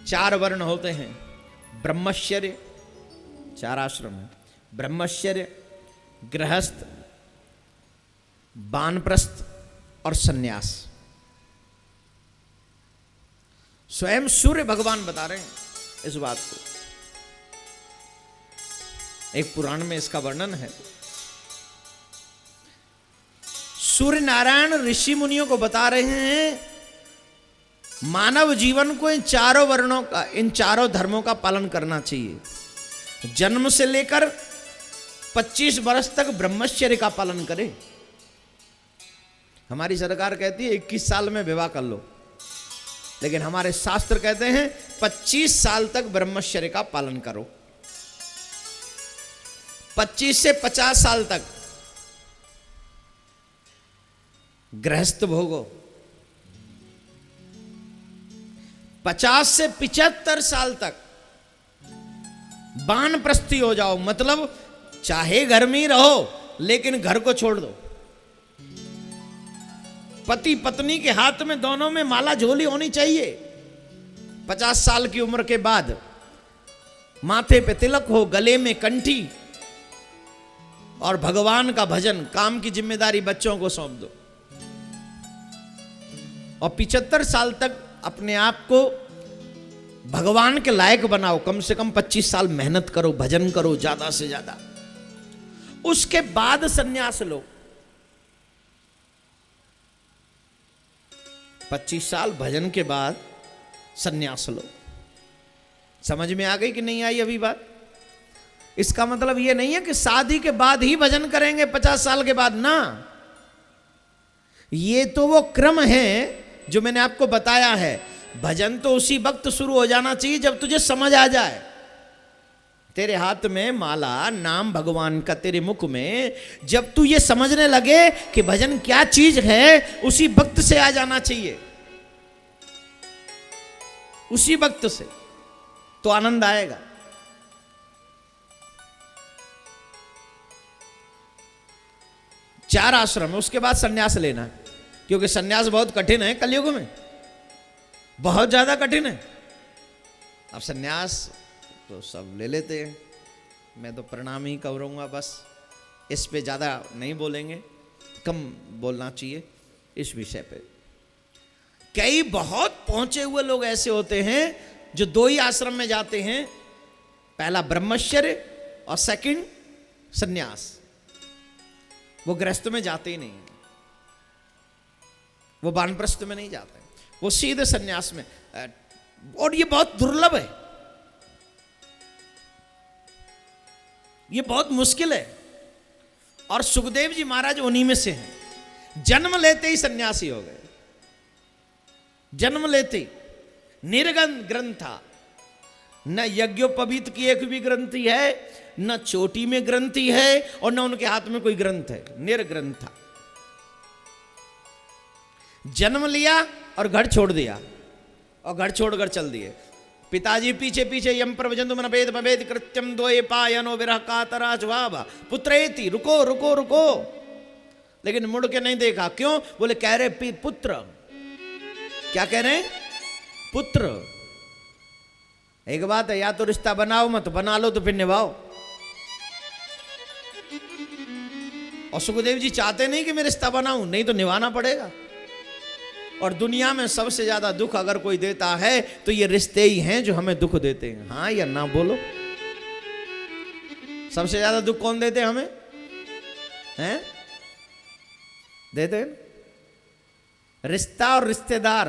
4 वर्ण होते हैं, ब्रह्मचर्य, 4 आश्रम है, ब्रह्मचर्य, गृहस्थ, वानप्रस्थ और सन्यास। स्वयं सूर्य भगवान बता रहे हैं इस बात को। एक पुराण में इसका वर्णन है। सूर्य नारायण ऋषि मुनियों को बता रहे हैं मानव जीवन को इन 4 वर्णों का, इन 4 धर्मों का पालन करना चाहिए। जन्म से लेकर 25 वर्ष तक ब्रह्मचर्य का पालन करे। हमारी सरकार कहती है 21 साल में विवाह कर लो, लेकिन हमारे शास्त्र कहते हैं 25 साल तक ब्रह्मचर्य का पालन करो। 25 से 50 साल तक गृहस्थ भोगो, 50 से 75 साल तक वानप्रस्थी हो जाओ, मतलब चाहे घर में ही रहो लेकिन घर को छोड़ दो। पति पत्नी के हाथ में दोनों में माला झोली होनी चाहिए। 50 साल की उम्र के बाद माथे पे तिलक हो, गले में कंठी, और भगवान का भजन, काम की जिम्मेदारी बच्चों को सौंप दो। और 75 साल तक अपने आप को भगवान के लायक बनाओ। कम से कम 25 साल मेहनत करो, भजन करो ज्यादा से ज्यादा। उसके बाद सन्यास लो। 25 साल भजन के बाद सन्यास लो। समझ में आ गई कि नहीं आई अभी बात? इसका मतलब यह नहीं है कि शादी के बाद ही भजन करेंगे 50 साल के बाद ना। ये तो वो क्रम है जो मैंने आपको बताया है। भजन तो उसी वक्त शुरू हो जाना चाहिए जब तुझे समझ आ जाए। तेरे हाथ में माला, नाम भगवान का तेरे मुख में, जब तू ये समझने लगे कि भजन क्या चीज है, उसी वक्त से आ जाना चाहिए। उसी वक्त से तो आनंद आएगा। चार आश्रम है, उसके बाद सन्यास लेना है, क्योंकि सन्यास बहुत कठिन है कलयुग में, बहुत ज्यादा कठिन है। अब सन्यास तो सब ले लेते हैं, मैं तो प्रणाम ही करूंगा बस। इस पे ज्यादा नहीं बोलेंगे, कम बोलना चाहिए इस विषय पे। कई बहुत पहुंचे हुए लोग ऐसे होते हैं जो 2 ही आश्रम में जाते हैं, पहला ब्रह्मचर्य और सेकंड सन्यास। वो गृहस्थ में जाते ही नहीं, वो वानप्रस्थ में नहीं जाते, वो सीधे सन्यास में। और ये बहुत दुर्लभ है, ये बहुत मुश्किल है। और सुखदेव जी महाराज उन्हीं में से हैं। जन्म लेते ही सन्यासी हो गए, जन्म लेते ही। निर्ग्रंथा, न यज्ञोपवीत की एक भी ग्रंथि है, न चोटी में ग्रंथि है, और न उनके हाथ में कोई ग्रंथ है। निर्ग्रंथा, जन्म लिया और घर छोड़ दिया, और घर छोड़कर चल दिए। पिताजी पीछे पीछे यम प्रवजंतु मन भेद भवेद कृत्यम द्वये पायनो विरह कातरा ज्वाब पुत्रेति, रुको रुको रुको। लेकिन मुड़ के नहीं देखा। क्यों? बोले कह रहे पुत्र। क्या कह रहे हैं? पुत्र। एक बात है, या तो रिश्ता बनाओ मत, बना लो तो फिर निभाओ। और सुखदेव जी चाहते नहीं कि मैं रिश्ता बनाऊं, नहीं तो निभाना पड़ेगा। और दुनिया में सबसे ज्यादा दुख अगर कोई देता है तो ये रिश्ते ही हैं जो हमें दुख देते हैं। हाँ या ना बोलो? सबसे ज्यादा दुख कौन देते हैं हमें? हैं? देते हैं रिश्ता और रिश्तेदार।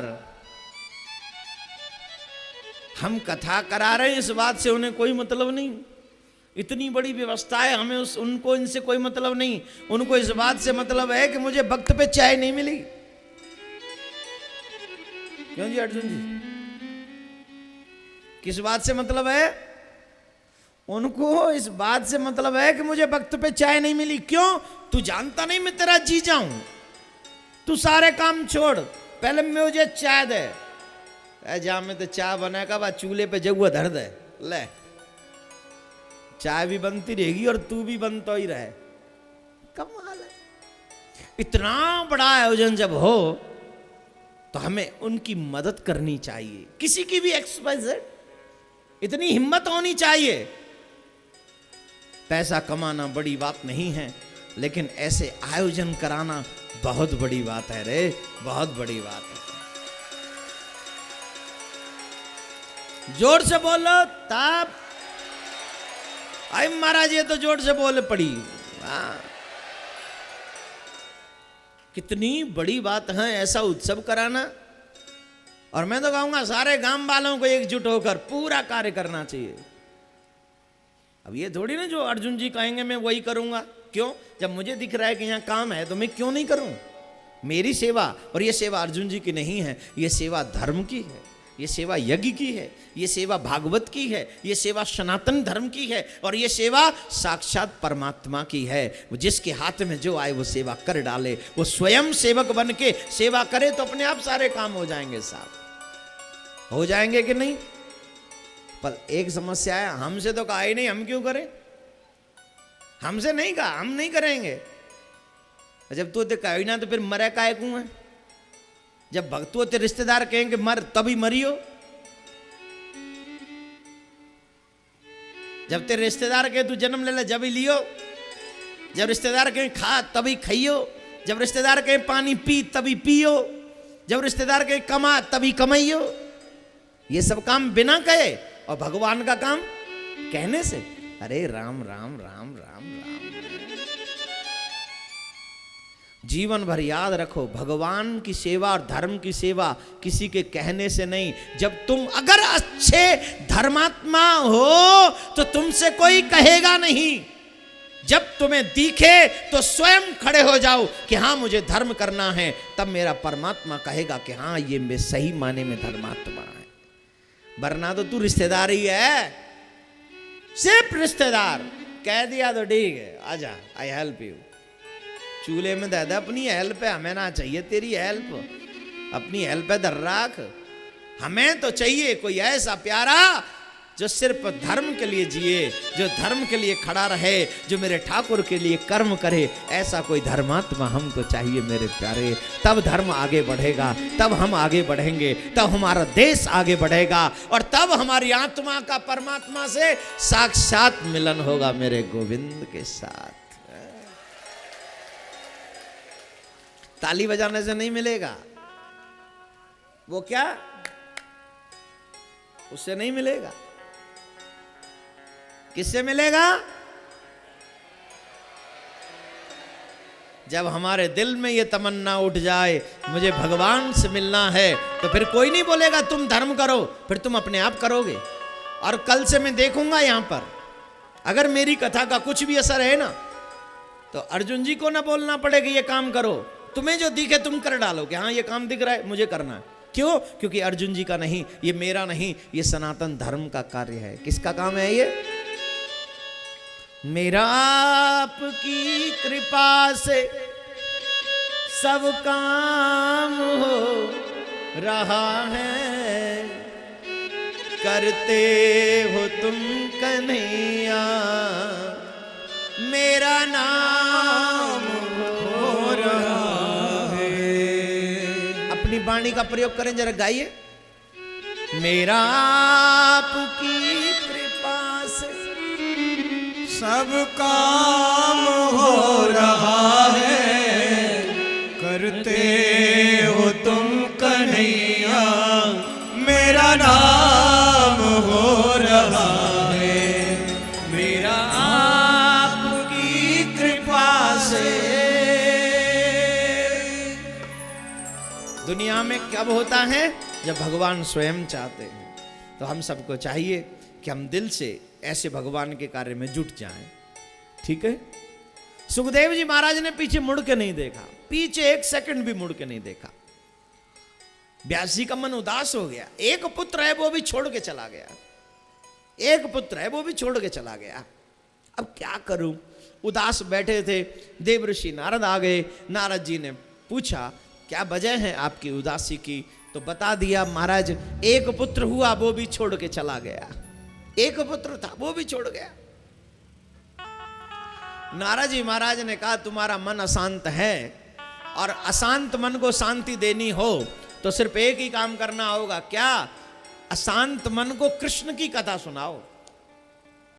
हम कथा करा रहे हैं इस बात से उन्हें कोई मतलब नहीं। इतनी बड़ी व्यवस्था है, हमें उनको इनसे कोई मतलब नहीं। उनको इस बात से मतलब है कि मुझे वक्त पे चाय नहीं मिली। क्यों जी अर्जुन जी? किस बात से मतलब है? उनको इस बात से मतलब है कि मुझे वक्त पे चाय नहीं मिली। क्यों? तू जानता नहीं मैं तेरा जीजा हूं। तू सारे काम छोड़, पहले मुझे चाय दे। जा में तो चाय बनाएगा, बाद चूल्हे पे जगुआ धर दे, ले चाय भी बनती रहेगी और तू भी बनता ही रहे। कमाल है। इतना बड़ा आयोजन जब हो तो हमें उनकी मदद करनी चाहिए, किसी की भी XYZ। इतनी हिम्मत होनी चाहिए। पैसा कमाना बड़ी बात नहीं है, लेकिन ऐसे आयोजन कराना बहुत बड़ी बात है रे, बहुत बड़ी बात है। जोर से बोलो तब। अरे महाराज ये तो जोर से बोले पड़ी। कितनी बड़ी बात है ऐसा उत्सव कराना। और मैं तो कहूंगा सारे गांव वालों को एकजुट होकर पूरा कार्य करना चाहिए। अब ये थोड़ी ना जो अर्जुन जी कहेंगे मैं वही करूंगा। क्यों? जब मुझे दिख रहा है कि यहाँ काम है तो मैं क्यों नहीं करूं? मेरी सेवा, और ये सेवा अर्जुन जी की नहीं है, ये सेवा धर्म की है, ये सेवा यज्ञ की है, ये सेवा भागवत की है, ये सेवा सनातन धर्म की है, और ये सेवा साक्षात परमात्मा की है। वो जिसके हाथ में जो आए वो सेवा कर डाले, वो स्वयं सेवक बन के सेवा करे तो अपने आप सारे काम हो जाएंगे। साहब हो जाएंगे कि नहीं? पर एक समस्या है, हमसे तो कहा ही नहीं, हम क्यों करें? हमसे नहीं कहा, हम नहीं करेंगे। जब तू कहा ही ना तो फिर मरे काहे को है? जब भक्तों ते रिश्तेदार कहेंगे मर तभी मरियो। जब तेरे रिश्तेदार कहे तू जन्म ले ले जब ही लियो। जब रिश्तेदार कहे खा तभी खाइयो। जब रिश्तेदार कहे पानी पी तभी पियो। जब रिश्तेदार कहे कमा तभी कमाइयो। ये सब काम बिना कहे, और भगवान का काम कहने से। अरे राम राम राम राम राम। जीवन भर याद रखो, भगवान की सेवा और धर्म की सेवा किसी के कहने से नहीं। जब तुम अगर अच्छे धर्मात्मा हो तो तुमसे कोई कहेगा नहीं। जब तुम्हें दिखे तो स्वयं खड़े हो जाओ कि हाँ मुझे धर्म करना है, तब मेरा परमात्मा कहेगा कि हाँ ये मैं सही माने में धर्मात्मा है। वरना तो तू रिश्तेदार ही है, सिर्फ रिश्तेदार। कह दिया तो ठीक है, आजा आई हेल्प यू। चूल्हे में दादा अपनी हेल्प है, हमें ना चाहिए तेरी हेल्प। अपनी हेल्प है दर राख। हमें तो चाहिए कोई ऐसा प्यारा जो सिर्फ धर्म के लिए जिए, जो धर्म के लिए खड़ा रहे, जो मेरे ठाकुर के लिए कर्म करे। ऐसा कोई धर्मात्मा हमको चाहिए मेरे प्यारे। तब धर्म आगे बढ़ेगा, तब हम आगे बढ़ेंगे, तब हमारा देश आगे बढ़ेगा, और तब हमारी आत्मा का परमात्मा से साक्षात मिलन होगा मेरे गोविंद के साथ। ताली बजाने से नहीं मिलेगा, वो क्या उससे नहीं मिलेगा। किससे मिलेगा? जब हमारे दिल में ये तमन्ना उठ जाए मुझे भगवान से मिलना है, तो फिर कोई नहीं बोलेगा तुम धर्म करो, फिर तुम अपने आप करोगे। और कल से मैं देखूंगा यहां पर, अगर मेरी कथा का कुछ भी असर है ना, तो अर्जुन जी को ना बोलना पड़ेगा ये काम करो। तुम्हें जो दिखे तुम कर डालो कि हाँ ये काम दिख रहा है मुझे करना है। क्यों? क्योंकि अर्जुन जी का नहीं, ये मेरा नहीं, ये सनातन धर्म का कार्य है। किसका काम है ये? मेरा आपकी कृपा से सब काम हो रहा है, करते हो तुम कन्हैया मेरा नाम हो रहा है। अपनी वाणी का प्रयोग करें, जरा गाइए। मेरा आपकी कृपा से सब काम हो रहा है, करते हो तुम कन्हैया मेरा नाम हो रहा है। मेरा आपकी कृपा से। दुनिया में कब होता है? जब भगवान स्वयं चाहते हैं। तो हम सबको चाहिए कि हम दिल से ऐसे भगवान के कार्य में जुट जाएं। ठीक है? सुखदेव जी महाराज ने पीछे मुड़ के नहीं देखा, पीछे एक सेकंड भी मुड़ के नहीं देखा। व्यास जी का मन उदास हो गया। एक पुत्र है वो भी छोड़ के चला गया, एक पुत्र है वो भी छोड़ के चला गया। अब क्या करूं? उदास बैठे थे, देव ऋषि नारद आ गए। नारद जी ने पूछा क्या वजह है आपकी उदासी की? तो बता दिया महाराज एक पुत्र हुआ वो भी छोड़ के चला गया। एक पुत्र था वो भी छोड़ गया। नारद जी महाराज ने कहा तुम्हारा मन अशांत है, और अशांत मन को शांति देनी हो तो सिर्फ एक ही काम करना होगा। क्या? अशांत मन को कृष्ण की कथा सुनाओ।